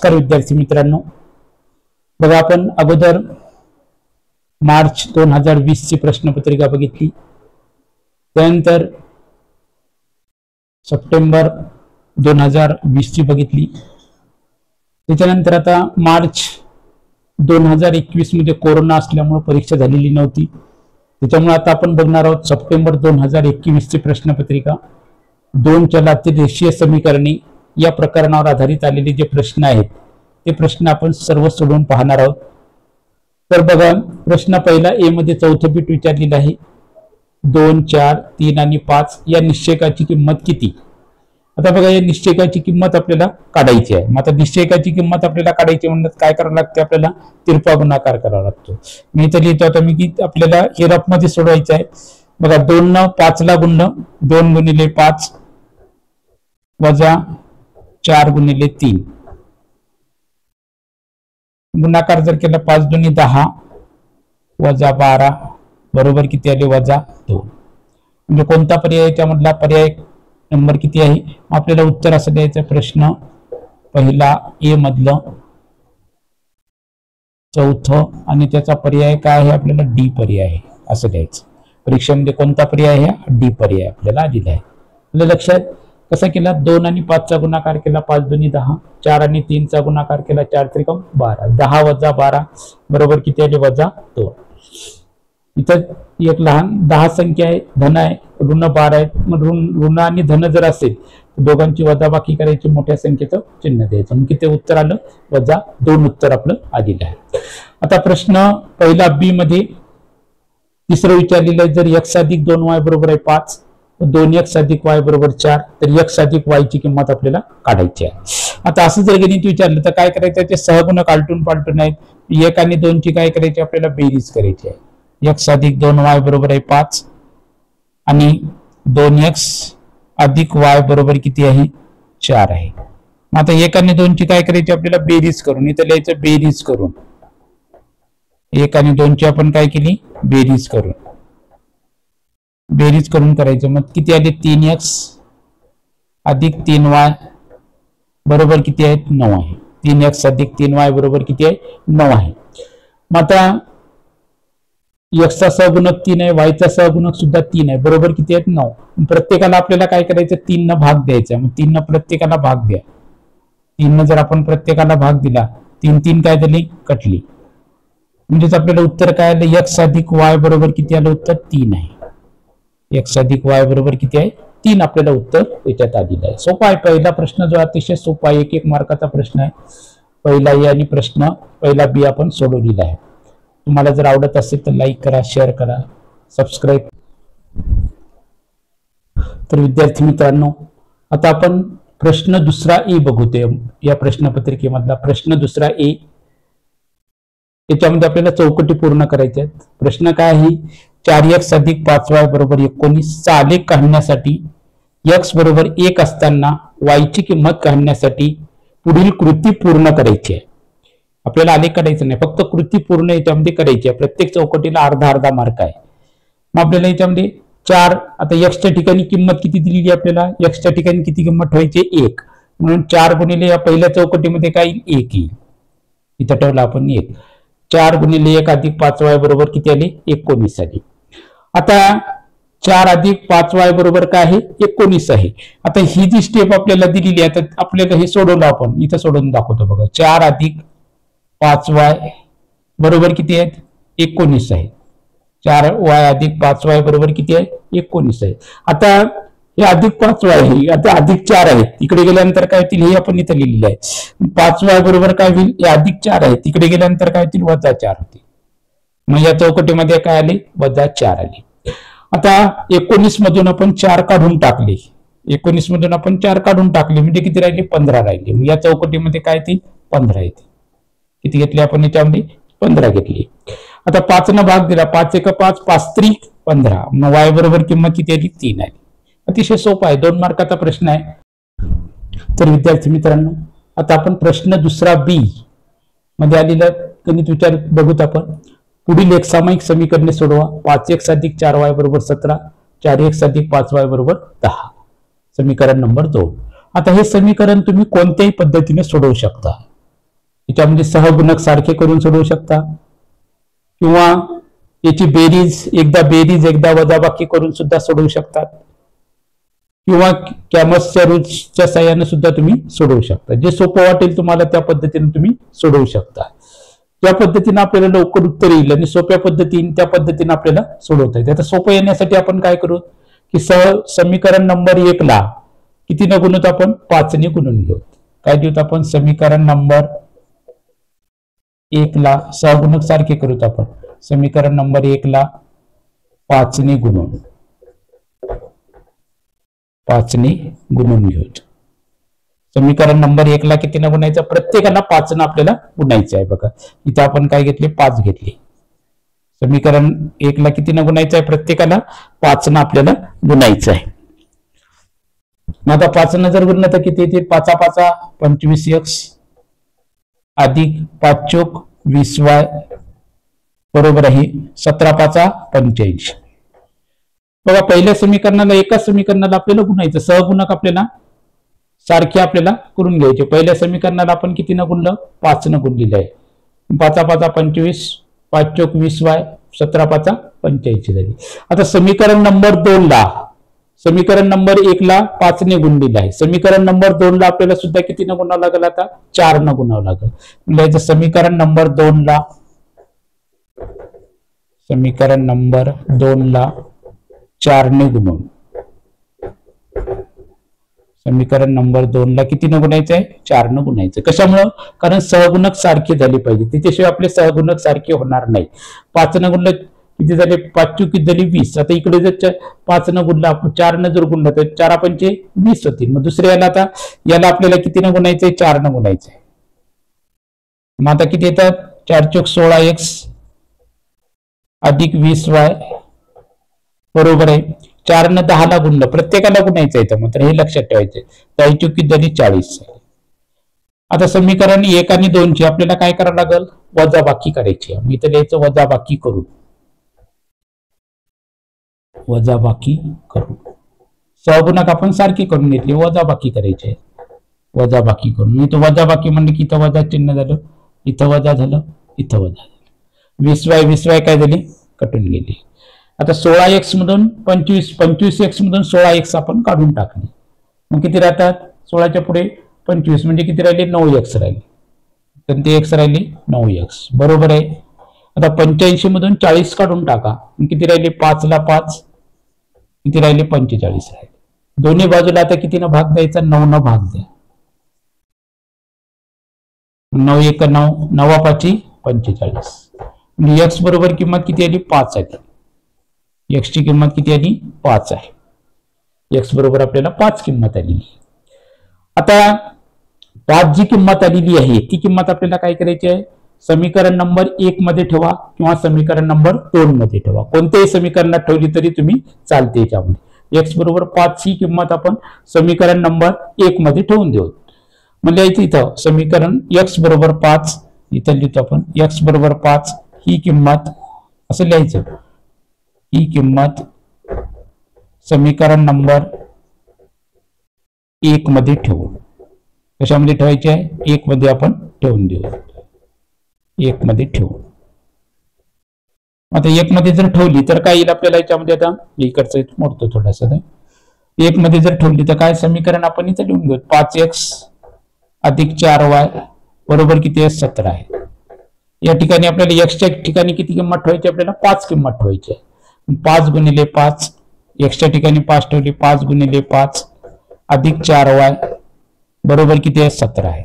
नमस्कार विद्यार्थी मित्रांनो, बघा आपण अगोदर मार्च 2020 ची प्रश्नपत्रिका बघितली, त्यानंतर सप्टेंबर 2020 ची बघितली, त्याच्यानंतर आता मार्च 2021 मध्ये कोरोना असल्यामुळे परीक्षा झालेली नव्हती, त्याच्यामुळे आता आपण बघणार आहोत सप्टेंबर 2021 ची प्रश्नपत्रिका। दोन चलातील रेषीय समीकरणे या प्रकरणावर आधारित आलेले जे प्रश्न आहेत ते प्रश्न आपण सर्व सोडवून पाहणार आहोत। तर बघा, प्रश्न पहिला ए मध्ये चौथे बीट विचारलेला आहे, 2, 4, 3 आणि 5 या निश्चयकाची किंमत किती। आता बघा, या निश्चयकाची किंमत आपल्याला काढायची आहे। मग आता निश्चयकाची किंमत आपल्याला काढायची म्हणतात काय करावं लागते, आपल्याला तिरपा गुणाकार करावा लागतो। मी इथे लिहितो आता मी की आपल्याला हे रफ मध्ये सोडवायचं आहे। बघा, 2 न 5 ला गुणलं, 2 गुणिले 5 वजा 4 गुणिले 3, गुणाकार जर केला 5 दुनी 10 वजा 12 बरोबर किती आले, वजा 2। म्हणजे कोणता पर्याय त्यामधला पर्याय नंबर किती आहे, आपल्याला उत्तर असं द्यायचं। प्रश्न पहिला ए मधलं चौथं आणि त्याचा पर्याय काय आहे, आपल्याला डी पर्याय आहे असं द्यायचं। परीक्षेमध्ये कोणता पर्याय आहे, डी पर्याय आपल्याला आलेला आहे। आपल्या लक्षात कसा केला, 2 आणि 5 चा गुणाकार केला 5 दुनी 10, 4 आणि 3 चा गुणाकार केला 4 त्रिकम 12, 10 वजा 12 बरोबर किती आले, वजा 2। इथं एक लहान 10 संख्या आहे, धन आहे, ऋण 12 आहेत। मग ऋण आणि धन जर असेल तर दोघांची वजाबाकी करायची, मोठ्या संख्येचं चिन्ह द्यायचं। मग किती उत्तर आलं, वजा 2 उत्तर आपलं आलेलं आहे। आता प्रश्न पहिला बी मध्ये तिसरं विचारलेलं आहे, जर x अधिक 2y बरोबर आहे 5, 2x अधिक y बरोबर 4, तर x अधिक y ची किंमत आपल्याला काढायची आहे। आता असं जर गणित विचारलं तर काय करायचं, त्याचे सहगुणक आलटून पालटून आहेत, 1 आणि 2 ची काय करायची, आपल्याला बेरीज करायची आहे। x अधिक 2y बरोबर आहे 5 आणि 2x अधिक y बरोबर किती आहे, 4 आहे। मग आता 1 आणि 2 ची काय करायची, आपल्याला बेरीज करून, इथं लिहायचं बेरीज करून, 1 आणि 2 ची आपण काय केली, बेरीज करून, बेरीज करून करायचं। मग किती आले, 3x अधिक 3y बरोबर किती आहे, 9 आहे। 3x अधिक 3y बरोबर किती आहे, 9 आहे। मग आता x चा सहगुणक 3 आहे, y चा सहगुणक सुद्धा 3 आहे, बरोबर किती आहेत, 9। प्रत्येकाला आपल्याला काय करायचं, 3 न भाग द्यायचा। मग 3 न प्रत्येकाला भाग द्या, 3 न जर आपण प्रत्येकाला भाग दिला, 3 3 काय झाली, कटली। म्हणजेच आपल्याला उत्तर काय आलं, x अधिक y बरोबर किती आलं, उत्तर 3 आहे। x अधिक y बरोबर किती आहे, 3 आपल्याला उत्तर याच्यात आलेलं आहे। सोपा आहे, पहिला प्रश्न जो अतिशय सोपा आहे, 1-1 मार्काचा प्रश्न आहे पहिला ए आणि प्रश्न पहिला बी आपण सोडवलेला आहे। तुम्हाला जर आवडत असेल तर लाईक करा, शेअर करा, सबस्क्राईब। तर विद्यार्थी मित्रांनो, आता आपण प्रश्न दुसरा ए बघूते। या प्रश्नपत्रिकेमधला प्रश्न दुसरा ए, याच्यामध्ये आपल्याला चौकटी पूर्ण करायच्या आहेत। प्रश्न काय आहे, 4x अधिक 5y बरोबर 19 चा आलेख काढण्यासाठी x बरोबर 1 असताना y ची किंमत काढण्यासाठी पुढील कृती पूर्ण करायची आहे। आपल्याला आलेख काढायचा नाही, फक्त कृती पूर्ण याच्यामध्ये करायची आहे। प्रत्येक चौकटीला अर्धा मार्क आहे। मग आपल्याला याच्यामध्ये 4, आता x च्या ठिकाणी किंमत किती दिलेली आहे, आपल्याला x च्या ठिकाणी किती किंमत ठेवायची, 1, म्हणून 4 गुणिले या पहिल्या चौकटीमध्ये काय येईल, 1 येईल, इथं ठेवला आपण 1। 4 गुणिले 1 अधिक 5y बरोबर किती आली, 19 आली। आता 4 अधिक 5y बरोबर काय आहे, 19 आहे। आता ही जी स्टेप आपल्याला दिलेली आहे, आता आपल्याला हे सोडवलं, आपण इथं सोडवून दाखवतो बघा। 4 अधिक 5y बरोबर किती आहेत, 19 आहे। 4y अधिक 5y बरोबर किती आहे, 19 आहे। आता हे अधिक 5y आहे, आता अधिक 4 आहे, तिकडे गेल्यानंतर काय होतील, हे आपण इथं लिहिलेलं आहे। 5y बरोबर काय होईल, हे अधिक 4 आहे, तिकडे गेल्यानंतर काय होतील, वजा 4 होतील। मग या चौकटीमध्ये काय आले, वजा 4 आले। आता 19 मधून आपण 4 काढून टाकले, 19 मधून आपण 4 काढून टाकले, म्हणजे किती राहिले, 15 राहिले। मग या चौकटीमध्ये काय येतील, 15 येतील। किती घेतले आपण याच्यामध्ये, 15 घेतली। आता 5 न भाग दिला, 5 1 5, 5 त्रिक 15, मग y बरोबर किंमत किती आली, 3 आली। अतिशय सोपा आहे, 2 मार्काचा प्रश्न आहे। तर विद्यार्थी मित्रांनो, आता आपण प्रश्न दुसरा बी मध्ये आलेला गणित विचार बघूत आपण। पुढील एक सामायिक समीकरणे सोडवा, 5x अधिक 4y बरोबर 17, 4x अधिक 5y बरोबर 10, समीकरण नंबर 2। आता हे समीकरण तुम्ही कोणत्याही पद्धतीने सोडवू शकता। याच्यामध्ये सहगुणक सारखे करून सोडवू शकता, किंवा याची बेरीज एकदा वजाबाकी करून सुद्धा सोडवू शकतात, किंवा कॅमसच्या रूल्सच्या साह्याने सुद्धा तुम्ही सोडवू शकता. जे सोपं वाटेल तुम्हाला त्या पद्धतीने तुम्ही सोडवू शकता. त्या पद्धतीने आपल्याला लवकर उत्तर येईल आणि सोप्या पद्धतीने त्या पद्धतीने आपल्याला सोडवता येते. आता सोपं येण्यासाठी आपण काय करू की समीकरण नंबर 1 ला किती न गुणत आपण 5 ने गुणून घेऊ. काय देऊत आपण समीकरण नंबर 1 ला सहगुणक सारखे करूत आपण. समीकरण नंबर 1 ला 5 ने गुणून 5 ने गुणून घेऊत. समीकरण नंबर 1 ला किती न गुणायचं प्रत्येकाला 5 न आपल्याला गुणायचं आहे. बघा इथे आपण काय घेतले 5 घेतले. समीकरण 1 ला किती न गुणायचं आहे प्रत्येकाला 5 न आपल्याला गुणायचं आहे. मग आता 5 न जर गुणलं तर किती येते 5 5 25x अधिक 5 चोक 20y बरोबर आहे 17 5 85. बघा पहिल्या समीकरणाला एकाच समीकरणाला आपल्याला गुणायचं. सहगुणक आपल्याला सारखे आपल्याला करून घ्यायचे. पहिल्या समीकरणाला आपण किती न गुणलं 5 न गुणलेलं आहे. 5 5 25 5 चोक 20y 17 5 85 झाली. आता समीकरण नंबर 2 ला समीकरण नंबर 1 ला 5 ने गुणलेलं आहे. समीकरण नंबर 2 ला आपल्याला सुद्धा किती न गुणावं लागेल आता 4 न गुणावं लागेल. म्हणजे समीकरण नंबर 2 ला समीकरण नंबर 2 ला 4 ने गुणून समीकरण नंबर 2 ला किती न गुणायचं आहे 4 न गुणायचं. कशामुळं कारण सहगुणक सारखे झाले पाहिजे. त्याच्याशिवाय आपले सहगुणक सारखे होणार नाही. 5 न गुणलं किती झाले 5 चूक किती झाली 20. आता इकडे जर 5 न गुणलं आपण 4 न जर गुणलं तर 4 पंचे 20 होतील. मग दुसऱ्या याला आता याला आपल्याला किती न गुणायचंय 4 न गुणायचंय. मग आता किती येतात 4 चोक 16x अधिक 20y बरोबर आहे 4 न 10 ला गुणलं प्रत्येकाला गुणायचं आहे. मात्र हे लक्षात ठेवायचं 10 चोक किती झाली 40. आता समीकरण 1 आणि 2 ची आपल्याला काय करावं लागेल वजाबाकी करायची आहे. मी तर लिहायचं वजाबाकी करू सहगुणक आपण सारखे करून घेतले वजाबाकी करायचे. वजाबाकी करून मी तो वजाबाकी म्हणले की इथं वजा चिन्ह झालं इथं वजा झालं इथं वजा झालं. 20y काय झाली कटून गेली. आता 16x मधून 25x मधून 16x आपण काढून टाकले. मग किती राहतात 16च्या पुढे 25 म्हणजे किती राहिले 9x राहिले. तर ते x राहिले 9x बरोबर आहे. आता 85 मधून 40 काढून टाका किती राहिले 5 ला 5 किती राहिले 45 राहिले. दोन्ही बाजूला आता किती न भाग द्यायचा 9 न भाग द्या. 9 1 9 9 5 45 म्हणजे x बरोबर किंमत किती आली 5 आहे. x ची किंमत किती आली 5 आहे. x बरोबर आपल्याला 5 किंमत आली. आता 5 जी किंमत आलेली आहे ती किंमत आपल्याला काय करायची आहे समीकरण नंबर 1 मध्ये ठेवा किंवा समीकरण नंबर 2 मध्ये ठेवा. कोणत्याही समीकरणात ठेवली तरी तुम्ही चालते. याच्यामध्ये x बरोबर 5 ही किंमत आपण समीकरण नंबर 1 मध्ये ठेवून देऊ. म्हणजे इथं समीकरण x बरोबर 5 इथं लिहितो आपण x बरोबर 5 ही किंमत असं लिहायचं. ही किंमत समीकरण नंबर 1 मध्ये ठेवू. कशामध्ये ठेवायची आहे 1 मध्ये आपण ठेवून देऊ. 1 मध्ये ठेवू. आता 1 मध्ये जर ठेवली तर काय येईल आपल्याला याच्यामध्ये आता इकडचं मोडतो थोडासा 1 मध्ये जर ठेवली तर काय समीकरण आपण इथं लिहून घेऊ 5x अधिक 4y बरोबर किती आहे 17 आहे. या ठिकाणी आपल्याला x च्या ठिकाणी किती किंमत ठेवायची आपल्याला 5 किंमत ठेवायची आहे. 5 गुणिले 5 x च्या ठिकाणी 5 ठेवली 5 गुणिले 5 अधिक 4y बरोबर किती आहे 17 आहे.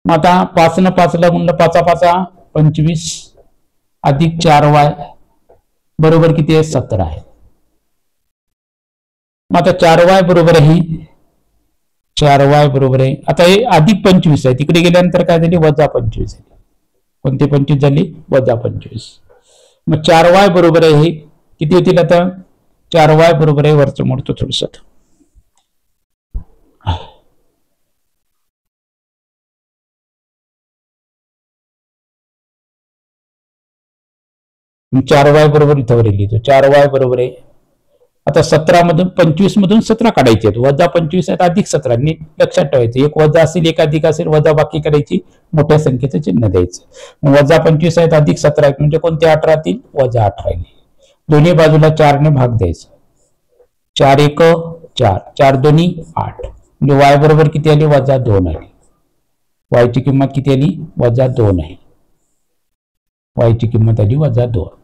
मग आता 5 न 5 ला गुणलं 5 5 25 अधिक 4y बरोबर किती आहे 17 आहे. मग आता 4y बरोबर आहे 4y बरोबर आहे. आता हे अधिक 25 आहे तिकडे गेल्यानंतर काय झाली वजा 25 झाली. कोणते 25 झाली वजा 25. मग 4y बरोबर आहे किती होतील आता 4y बरोबर आहे वरचं मोडतो थोडस 4y बरोबर इथं लिहितो 4y बरोबर आहे आता 17 मधून 25 मधून 17 काढायचे आहेत, वजा 25 आहेत अधिक 17, नीट लक्षात ठेवायचं. एक वजा असेल एक अधिक असेल, वजा बाकी करायची, मोठ्या संख्येचं चिन्ह द्यायचं. वजा 25 आहेत अधिक 17 आहेत म्हणजे कोणते 8 राहतील, वजा 8 राहिले. दोन्ही बाजूला 4 ने भाग द्यायचा. 4 1 4, 4 2 8, म्हणजे y बरोबर किती आली, वजा 2 आली. y ची किंमत किती आली, वजा 2 आहे. y ची किंमत आली वजा 2.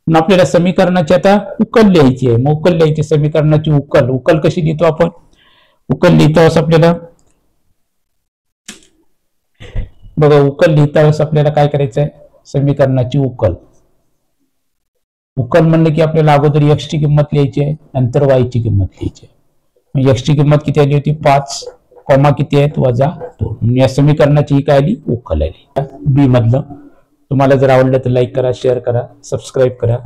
आपल्याला समीकरणाची आता उकल लिहायची आहे. मग उकल लिहायची, समीकरणाची उकल. उकल कशी लिहितो आपण, उकल लिहिता वेळेस आपल्याला बघा, उकल लिहिता वेळेस आपल्याला काय करायचं आहे, समीकरणाची उकल. उकल म्हणलं की आपल्याला अगोदर x ची किंमत लिहायची आहे, नंतर y ची किंमत लिहायची आहे. x ची किंमत किती आली होती, 5, कॉमा किती आहेत, वजा 2. या समीकरणाची ही काय आली, उकल आली. बी मधलं. तुम्हाला जर आवडलं तर लाईक करा, शेअर करा, सबस्क्राईब करा.